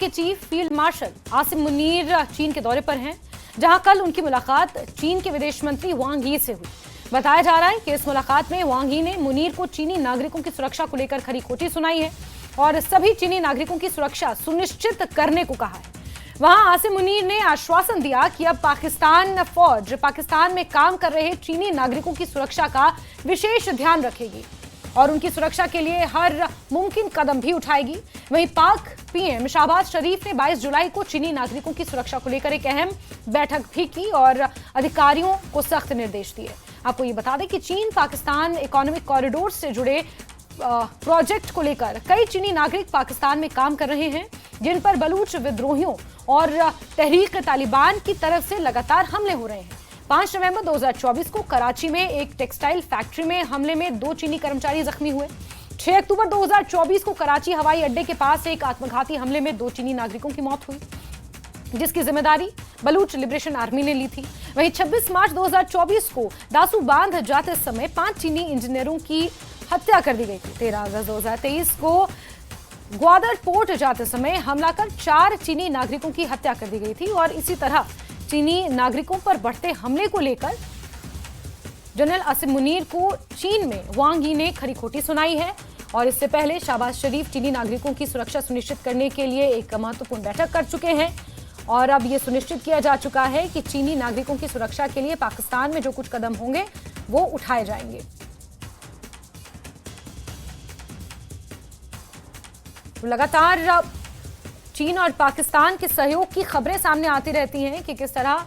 के chief field marshal Asim Munir चीन के दौरे पर हैं, जहां कल उनकी मुलाकात चीन के विदेश मंत्री वांग यी से हुई। बताया जा रहा है कि इस मुलाकात में वांग यी ने मुनीर को चीनी नागरिकों की सुरक्षा को लेकर खरी खोटी सुनाई है और सभी चीनी नागरिकों की सुरक्षा सुनिश्चित करने को कहा है। वहां आसिम मुनीर ने आश्वासन दिया कि अब पाकिस्तान फौज पाकिस्तान में काम कर रहे चीनी नागरिकों की सुरक्षा का विशेष ध्यान रखेगी और उनकी सुरक्षा के लिए हर मुमकिन कदम भी उठाएगी। वहीं पाक पीएम शहबाज शरीफ ने 22 जुलाई को चीनी नागरिकों की सुरक्षा को लेकर एक अहम बैठक भी की और अधिकारियों को सख्त निर्देश दिए। आपको ये बता दें कि चीन पाकिस्तान इकोनॉमिक कॉरिडोर से जुड़े प्रोजेक्ट को लेकर कई चीनी नागरिक पाकिस्तान में काम कर रहे हैं, जिन पर बलूच विद्रोहियों और तहरीक तालिबान की तरफ से लगातार हमले हो रहे हैं। 5 नवंबर 2024 को कराची में एक टेक्सटाइल फैक्ट्री में हमले में 2 चीनी कर्मचारी जख्मी हुए। 6 अक्टूबर 2024 को कराची हवाई अड्डे के पास एक आत्मघाती हमले में 2 चीनी नागरिकों की मौत हुई, जिसकी जिम्मेदारी बलूच लिबरेशन आर्मी ने ली थी। वहीं 26 मार्च 2024 को दासू बांध जाते समय 5 चीनी इंजीनियरों की हत्या कर दी गई थी। 13 अगस्त 2023 को ग्वादर पोर्ट जाते समय हमला कर 4 चीनी नागरिकों की हत्या कर दी गई थी और इसी तरह चीनी नागरिकों पर बढ़ते हमले को लेकर जनरल आसिम मुनीर को चीन में वांग यी ने खरी खोटी सुनाई है और इससे पहले शहबाज शरीफ चीनी नागरिकों की सुरक्षा सुनिश्चित करने के लिए एक महत्वपूर्ण बैठक कर चुके हैं और अब यह सुनिश्चित किया जा चुका है कि चीनी नागरिकों की सुरक्षा के लिए पाकिस्तान में जो कुछ कदम होंगे वो उठाए जाएंगे। लगातार चीन और पाकिस्तान के सहयोग की खबरें सामने आती रहती हैं कि किस तरह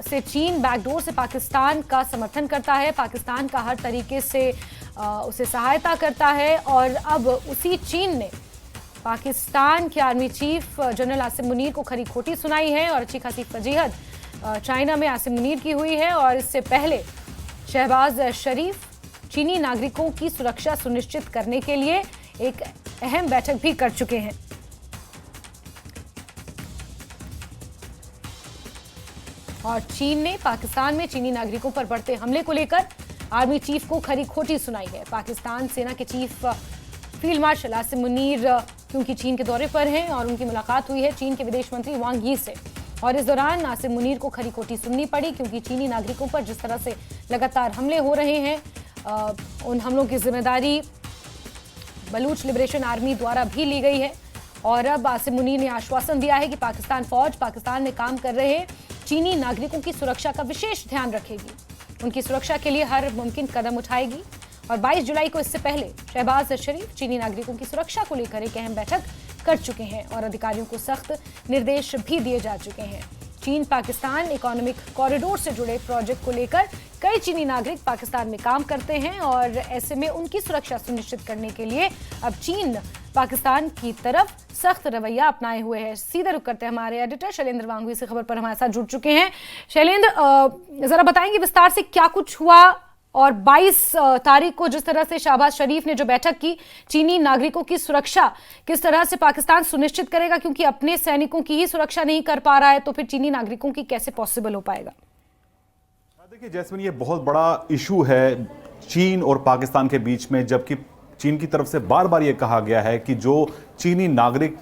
से चीन बैकडोर से पाकिस्तान का समर्थन करता है, पाकिस्तान का हर तरीके से उसे सहायता करता है और अब उसी चीन ने पाकिस्तान के army chief general Asim Munir को खरी खोटी सुनाई है और अच्छी खासी फजीहत चाइना में आसिम मुनीर की हुई है और इससे पहले शहबाज शरीफ चीनी नागरिकों की सुरक्षा सुनिश्चित करने के लिए एक अहम बैठक भी कर चुके हैं। और चीन ने पाकिस्तान में चीनी नागरिकों पर बढ़ते हमले को लेकर आर्मी चीफ को खरी खोटी सुनाई है। पाकिस्तान सेना के chief field marshal Asim Munir क्योंकि चीन के दौरे पर हैं और उनकी मुलाकात हुई है चीन के विदेश मंत्री वांग यी से और इस दौरान आसिम मुनीर को खरी खोटी सुननी पड़ी क्योंकि चीनी नागरिकों पर जिस तरह से लगातार हमले हो रहे हैं उन हमलों की जिम्मेदारी बलूच लिबरेशन आर्मी द्वारा भी ली गई है और अब आसिम मुनीर ने आश्वासन दिया है कि पाकिस्तान फौज पाकिस्तान में काम कर रहे चीनी नागरिकों की सुरक्षा का विशेष ध्यान रखेगी, उनकी सुरक्षा के लिए हर मुमकिन कदम उठाएगी और 22 जुलाई को इससे पहले शहबाज शरीफ चीनी नागरिकों की सुरक्षा को लेकर एक अहम बैठक कर चुके हैं और अधिकारियों को सख्त निर्देश भी दिए जा चुके हैं। चीन पाकिस्तान इकोनॉमिक कॉरिडोर से जुड़े प्रोजेक्ट को लेकर कई चीनी नागरिक पाकिस्तान में काम करते हैं और ऐसे में उनकी सुरक्षा सुनिश्चित करने के लिए अब चीन पाकिस्तान की तरफ सख्त रवैया अपनाए हुए है। सीधे रुक करते हैं हमारे एडिटर शैलेंद्र वांगवी इस खबर पर हमारे साथ जुड़ चुके हैं। शैलेंद्र, जरा बताएंगे विस्तार से क्या कुछ हुआ और 22 तारीख को जिस तरह से शहबाज शरीफ ने जो बैठक की, चीनी नागरिकों की सुरक्षा किस तरह से पाकिस्तान सुनिश्चित करेगा, क्योंकि अपने सैनिकों की ही सुरक्षा नहीं कर पा रहा है तो फिर चीनी नागरिकों की कैसे पॉसिबल हो पाएगा? देखिए जैस्मिन, ये बहुत बड़ा इशू है चीन और पाकिस्तान के बीच में, जबकि चीन की तरफ से बार बार ये कहा गया है कि जो चीनी नागरिक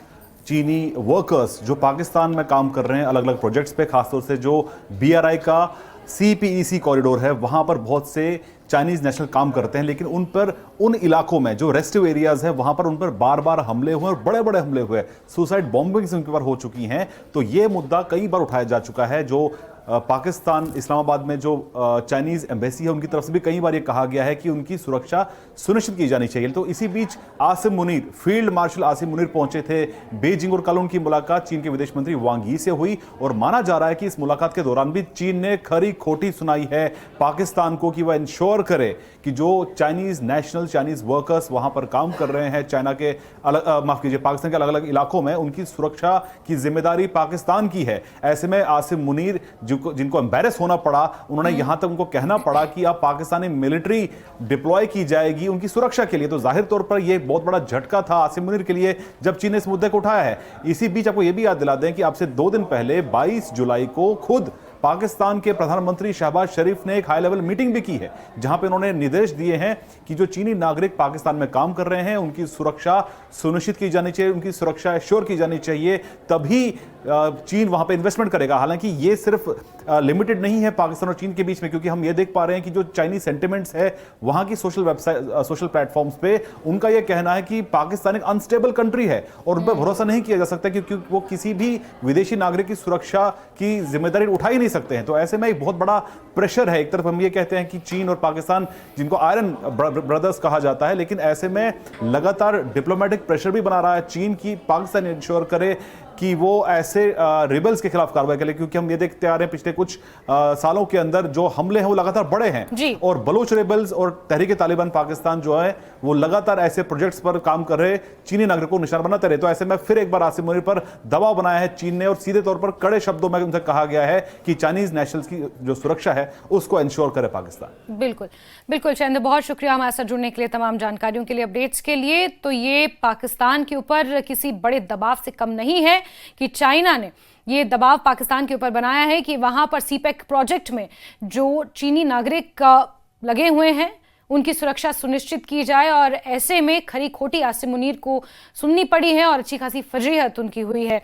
चीनी वर्कर्स जो पाकिस्तान में काम कर रहे हैं अलग अलग प्रोजेक्ट्स पे, खासतौर से जो BRI का CPEC कॉरिडोर है वहां पर बहुत से चाइनीज नेशनल काम करते हैं, लेकिन उन पर उन इलाकों में जो रेस्टिव एरियाज है वहां पर उन पर बार बार हमले हुए और बड़े बड़े हमले हुए, सुसाइड बॉम्बिंग्स उनके ऊपर हो चुकी हैं। तो ये मुद्दा कई बार उठाया जा चुका है। जो पाकिस्तान इस्लामाबाद में जो चाइनीज एम्बेसी है उनकी तरफ से भी कई बार ये कहा गया है कि उनकी सुरक्षा सुनिश्चित की जानी चाहिए। तो इसी बीच आसिम मुनीर, फील्ड मार्शल आसिम मुनीर पहुंचे थे बीजिंग और कल उनकी मुलाकात चीन के विदेश मंत्री वांग यी से हुई और माना जा रहा है कि इस मुलाकात के दौरान भी चीन ने खरी खोटी सुनाई है पाकिस्तान को कि वह इंश्योर करे कि जो चाइनीज नेशनल चाइनीज वर्कर्स वहां पर काम कर रहे हैं चाइना के पाकिस्तान के अलग अलग इलाकों में, उनकी सुरक्षा की जिम्मेदारी पाकिस्तान की है। ऐसे में आसिम मुनीर जिनको एम्बैरेस होना पड़ा, उन्होंने यहां तक उनको कहना पड़ा कि अब पाकिस्तानी मिलिट्री डिप्लॉय की जाएगी उनकी सुरक्षा के लिए। तो जाहिर तौर पर यह बहुत बड़ा झटका था आसिम मुनीर के लिए जब चीन ने इस मुद्दे को उठाया है। इसी बीच आपको यह भी याद दिला दें कि आपसे 2 दिन पहले 22 जुलाई को खुद पाकिस्तान के प्रधानमंत्री शहबाज शरीफ ने एक हाई लेवल मीटिंग भी की है, जहां पे उन्होंने निर्देश दिए हैं कि जो चीनी नागरिक पाकिस्तान में काम कर रहे हैं उनकी सुरक्षा सुनिश्चित की जानी चाहिए, उनकी सुरक्षा एश्योर की जानी चाहिए, तभी चीन वहां पे इन्वेस्टमेंट करेगा। हालांकि ये सिर्फ लिमिटेड नहीं है पाकिस्तान और चीन के बीच में, क्योंकि हम ये देख पा रहे हैं कि जो चाइनीज सेंटिमेंट्स है वहां की सोशल वेबसाइट सोशल प्लेटफॉर्म्स पे उनका यह कहना है कि पाकिस्तान एक अनस्टेबल कंट्री है और उन पर भरोसा नहीं किया जा सकता, क्योंकि वो किसी भी विदेशी नागरिक की सुरक्षा की जिम्मेदारी उठा ही नहीं सकते हैं। तो ऐसे में एक बहुत बड़ा प्रेशर है। एक तरफ हम ये कहते हैं कि चीन और पाकिस्तान, जिनको आयरन ब्रदर्स कहा जाता है, लेकिन ऐसे में लगातार डिप्लोमेटिक प्रेशर भी बना रहा है चीन की पाकिस्तान इंश्योर करे कि वो ऐसे रिबल्स के खिलाफ कार्रवाई करे, क्योंकि हम ये देखते आ रहे हैं पिछले कुछ सालों के अंदर जो हमले हैं वो लगातार बढ़े हैं और बलूच रिबल्स और तहरीक तालिबान पाकिस्तान जो है वो लगातार ऐसे प्रोजेक्ट्स पर काम कर रहे चीनी नागरिकों को निशाना बनाते रहे। तो ऐसे में फिर एक बार आसिम मुनीर पर दबाव बनाया है चीन ने और सीधे तौर पर कड़े शब्दों में उनसे कहा गया है कि चाइनीज नेशनल्स की जो सुरक्षा है उसको इंश्योर करे पाकिस्तान। बिल्कुल बिल्कुल शैलेंद्र, बहुत शुक्रिया हमारे साथ जुड़ने के लिए, तमाम जानकारियों के लिए, अपडेट्स के लिए। तो ये पाकिस्तान के ऊपर किसी बड़े दबाव से कम नहीं है कि चाइना ने ये दबाव पाकिस्तान के ऊपर बनाया है कि वहां पर सीपेक प्रोजेक्ट में जो चीनी नागरिक लगे हुए हैं उनकी सुरक्षा सुनिश्चित की जाए, और ऐसे में खरी खोटी आसिम मुनीर को सुननी पड़ी है और अच्छी खासी फजीहत उनकी हुई है।